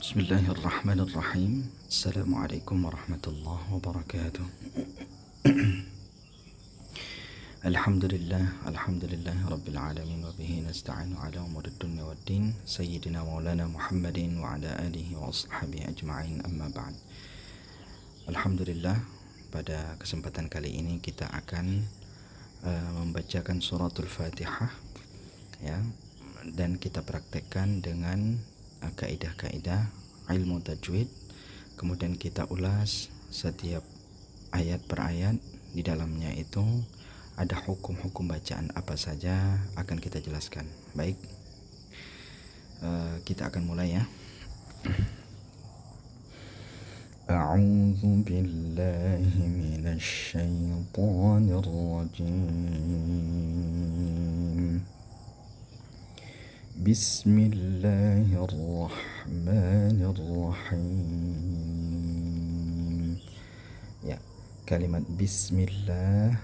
Bismillahirrahmanirrahim. Assalamualaikum warahmatullahi wabarakatuh. Alhamdulillah rabbil alamin wa bihi nasta'inu ala umurid dunya waddin. Sayyidina maulana Muhammadin wa ala alihi wa ashabihi ajma'in, amma ba'd. Alhamdulillah, pada kesempatan kali ini kita akan membacakan suratul Fatihah, ya, dan kita praktekkan dengan kaidah-kaidah ilmu tajwid. Kemudian kita ulas setiap ayat per ayat. Di dalamnya itu ada hukum-hukum bacaan apa saja akan kita jelaskan. Baik, kita akan mulai, ya. A'udzu billahi minasy syaithanir rajim. Bismillahirrahmanirrahim. Ya, kalimat bismillah,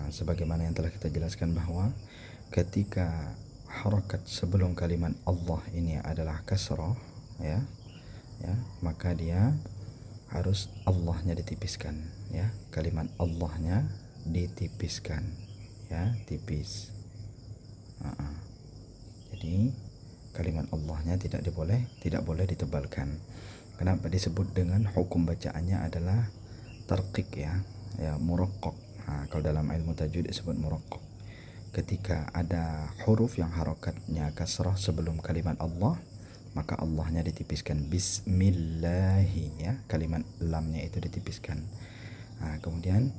sebagaimana yang telah kita jelaskan bahwa ketika harakat sebelum kalimat Allah ini adalah kasrah, ya, maka dia harus Allahnya ditipiskan, ya, kalimat Allahnya ditipiskan, ya, tipis. Jadi kalimat Allahnya tidak boleh ditebalkan. Kenapa disebut dengan hukum bacaannya adalah tarqiq, ya, muraqqaq. Kalau dalam ilmu tajwid disebut muraqqaq. Ketika ada huruf yang harakatnya kasrah sebelum kalimat Allah, maka Allahnya ditipiskan, bismillahi, ya, kalimat lamnya itu ditipiskan. Kemudian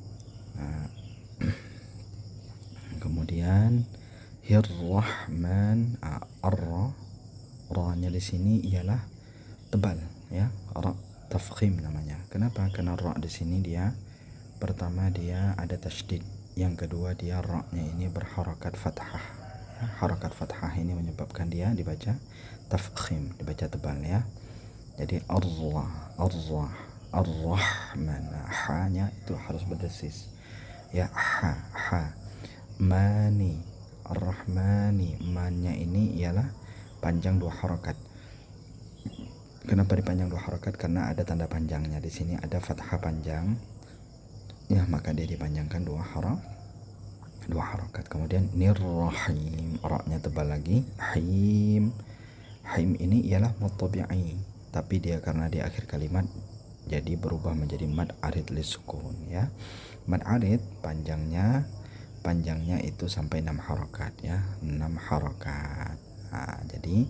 Rahman, ra-nya di sini ialah tebal, ya, ra tafkhim namanya. Kenapa? Karena ra di sini dia pertama dia ada tasydid, yang kedua dia ra-nya ini berharakat fathah, ya. Harakat fathah ini menyebabkan dia dibaca tafkhim, dibaca tebal, ya. Jadi ar-rahman, ha-nya itu harus berdesis, ya, ha mani, ar-rahmani, man-nya ini ialah panjang dua harakat. Kenapa dipanjang dua harakat? Karena ada tanda panjangnya. Di sini ada fathah panjang, ya, maka dia dipanjangkan dua harakat. Kemudian nirrahim, ra-nya tebal lagi, him ini ialah mutabi'i, tapi dia karena di akhir kalimat jadi berubah menjadi mad arid lisukun, ya. Mad arid panjangnya itu sampai 6 harakat, ya, 6 harakat. Jadi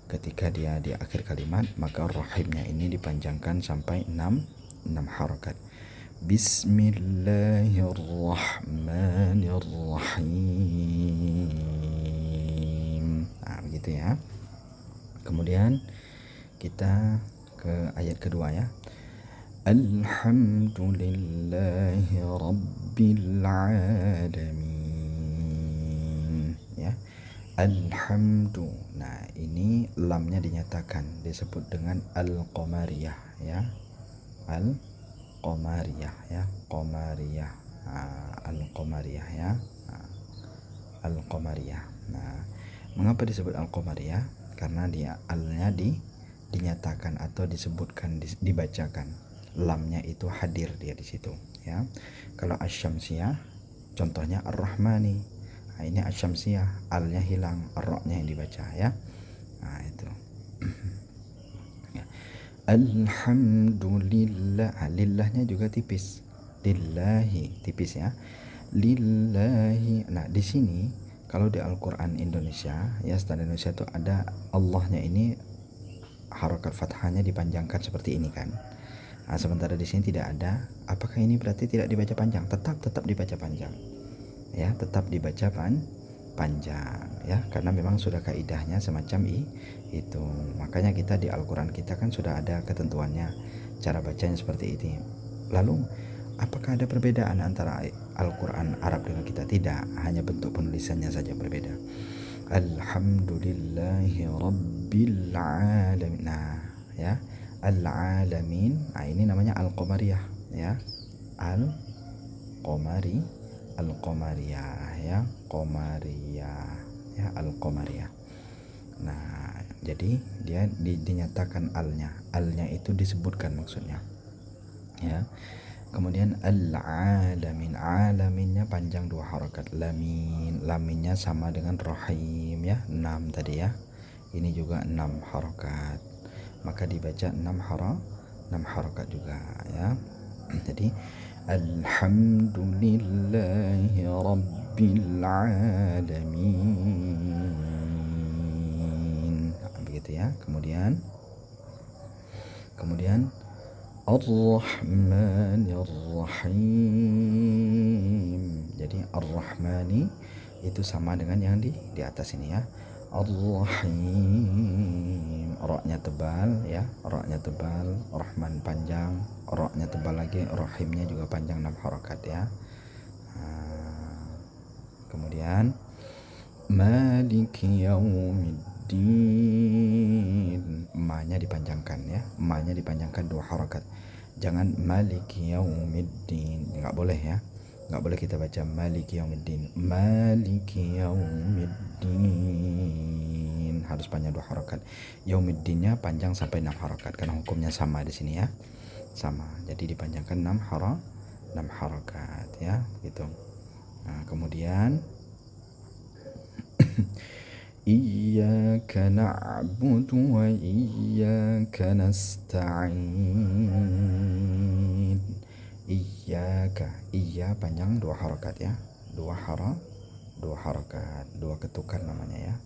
ketika dia di akhir kalimat, maka rahimnya ini dipanjangkan sampai 6 harakat. Bismillahirrahmanirrahim. Begitu, ya. Kemudian kita ke ayat kedua, ya. Alhamdulillahi rabbil alamin, ya. Alhamdu. Nah, ini lamnya dinyatakan, disebut dengan al-qamariyah, ya. Al-qamariyah, ya. Qamariyah. Al-qamariyah, ya. Al-qamariyah. Nah, mengapa disebut al-qamariyah? Karena dia al-nya dinyatakan atau disebutkan, dibacakan. Lamnya itu hadir dia di situ, ya. Kalau asyamsiyah contohnya ar-rahmani, ini asyamsiyah, al-nya hilang, ar-ra-nya yang dibaca, ya. Itu. Ya. Alhamdulillah, lillahnya juga tipis, lillahi tipis, ya, lillahi. Nah, di sini kalau di Al-Qur'an Indonesia, ya, standar Indonesia itu ada Allahnya ini harakat fathahnya dipanjangkan seperti ini, kan. Sementara di sini tidak ada. Apakah ini berarti tidak dibaca panjang? Tetap dibaca panjang, ya, tetap dibaca panjang, ya, karena memang sudah kaidahnya semacam itu. Makanya kita di Al-Qur'an kita kan sudah ada ketentuannya, cara bacanya seperti ini. Lalu apakah ada perbedaan antara Al-Qur'an Arab dengan kita? Tidak, hanya bentuk penulisannya saja berbeda. Alhamdulillahi rabbil alamin. Nah, ya, al-alamin. Ini namanya al-qamariyah, ya. Al-qamariyah, ya. Qamariyah, ya, al-qamariyah. Nah, Jadi dia dinyatakan alnya itu disebutkan maksudnya ya. Kemudian al-alamin, alaminnya panjang 2 harakat, laminnya sama dengan rahim ya, 6 tadi ya, ini juga 6 harakat, maka dibaca 6 harakat juga ya. Jadi alhamdulillahi rabbil alamin, begitu ya. Kemudian Ar-Rahmanir Rahim. Jadi Ar-Rahmani itu sama dengan yang di atas ini ya. Ar-Rahim. Ra-nya tebal ya, ra-nya tebal, Rahman panjang, ra-nya tebal lagi, Rahimnya juga panjang 6 harakat ya. Kemudian Maliki Yaumiddin, ma-nya dipanjangkan ya, ma-nya dipanjangkan 2 harakat. Jangan Maliki Yaumiddin, nggak boleh ya, nggak boleh kita baca Maliki Yaumiddin. Maliki Yaumiddin harus panjang 2 harakat. Yaumiddinnya panjang sampai 6 harakat karena hukumnya sama di sini ya, sama. Jadi dipanjangkan 6 harakat ya, gitu. Nah, kemudian Iyyaka na'budu wa iyyaka nasta'in. Iyyaka, iya panjang 2 harakat ya, 2 harakat, 2 ketukan namanya ya.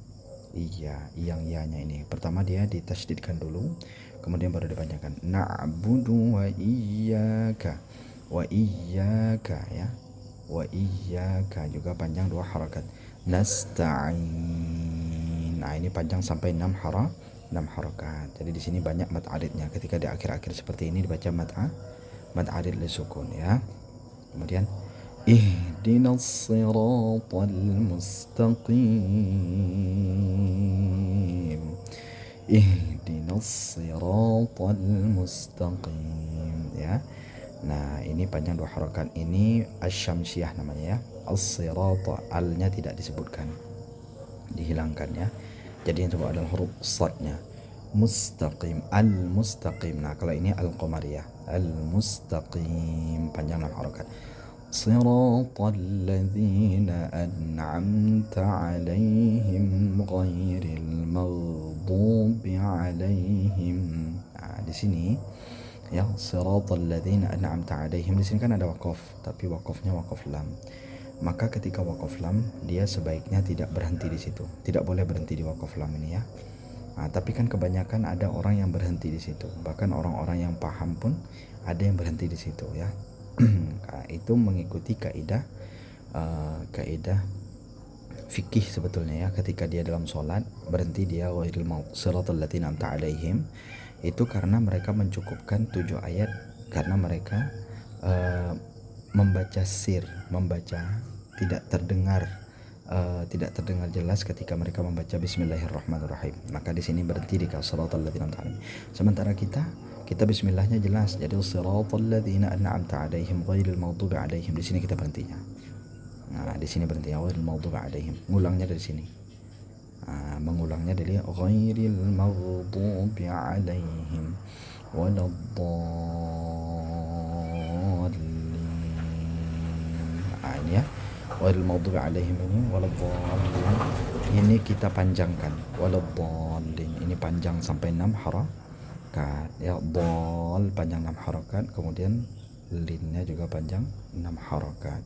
Iya, yang iyanya ini pertama dia ditasydidkan dulu, kemudian baru dipanjangkan. Na'budu wa iyyaka ya, wa iyyaka juga panjang 2 harakat. Nasta'in, nah ini panjang sampai 6 harakat. Jadi di sini banyak mad aridnya. Ketika di akhir-akhir seperti ini dibaca mad arid li sukun ya. Kemudian ihdinas siratal mustaqim, ihdinas siratal mustaqim ya. Nah ini panjang 2 harakat, ini asyamsiyah namanya ya. As-sirata, al-nya tidak disebutkan, dihilangkan ya. Jadi yang coba adalah huruf sad-nya. Mustaqim, al-mustaqim. Nah kalau ini al-qamariyah, al-mustaqim panjang 6 harakat. Siratal ladzina an'amta 'alaihim ghairil maghdubi 'alaihim. Nah di sini ya, siratal ladzina an'amta 'alaihim, di sini kan ada waqaf, tapi waqafnya waqaf lam. Maka ketika waqaf lam dia sebaiknya tidak berhenti di situ, tidak boleh berhenti di waqaf lam ini ya. Nah, tapi kan kebanyakan ada orang yang berhenti di situ, bahkan orang-orang yang paham pun ada yang berhenti di situ ya. Nah, itu mengikuti kaidah fikih sebetulnya ya. Ketika dia dalam sholat berhenti dia ghairil maghdubi siratal ladzina an'amta 'alaihim, itu karena mereka mencukupkan 7 ayat, karena mereka membaca tidak terdengar jelas ketika mereka membaca Bismillahirrahmanirrahim. Maka di sini berhenti di siratal ladzina an'amta 'alaihim. Sementara kita bismillahnya jelas, jadi siratal ladzina an'amta 'alaihim ghairil maghdubi 'alaihim, di sini kita berhentinya. Nah di sini berhentinya ghairil maghdubi 'alaihim, ngulangnya dari sini. Mengulangnya dari ghairil maghdubi 'alaihim waladdallin. Ini ya, ghairil maghdubi alaihim ini waladdallin, ini kita panjangkan, waladdallin ini panjang sampai 6 harakat ya. Dhal panjang 6 harakat, kemudian linnya juga panjang 6 harakat.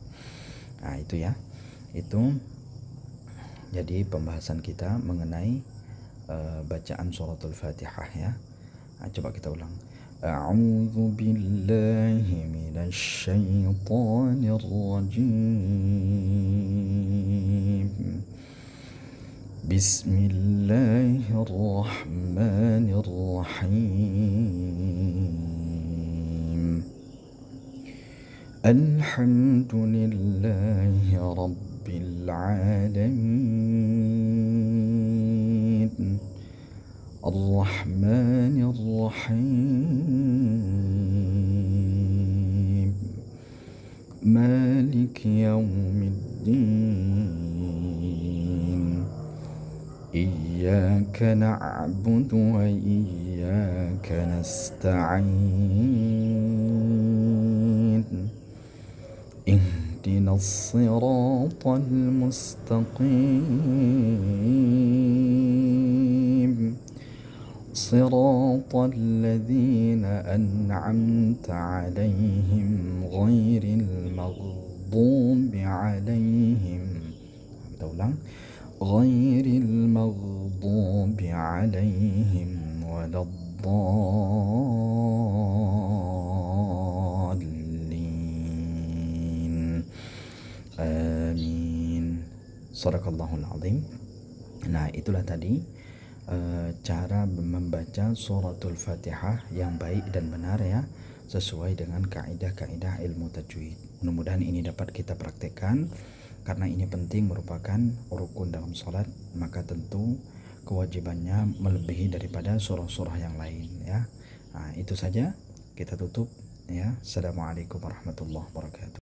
Nah itu ya, itu jadi pembahasan kita mengenai bacaan suratul Fatihah ya. Nah, coba kita ulang. A'udzu billahi minasy syaithanir rajim. Bismillahirrahmanirrahim. Alhamdulillahi rabbil alamin. Ar-Rahmanir Rahim. Maliki Yaumiddin. إياك نعبد وإياك نستعين اهدنا الصراط المستقيم صراط الذين أنعمت عليهم غير المغضوب عليهم غير المغضوب عليهم ولا الضالين آمين. Sadaqallahul azim. Nah, itulah tadi cara membaca suratul Fatihah yang baik dan benar ya, sesuai dengan kaidah-kaidah ilmu tajwid. Mudah-mudahan ini dapat kita praktekkan karena ini penting, merupakan rukun dalam sholat, maka tentu kewajibannya melebihi daripada surah-surah yang lain ya. Nah, itu saja, kita tutup ya. Assalamualaikum warahmatullahi wabarakatuh.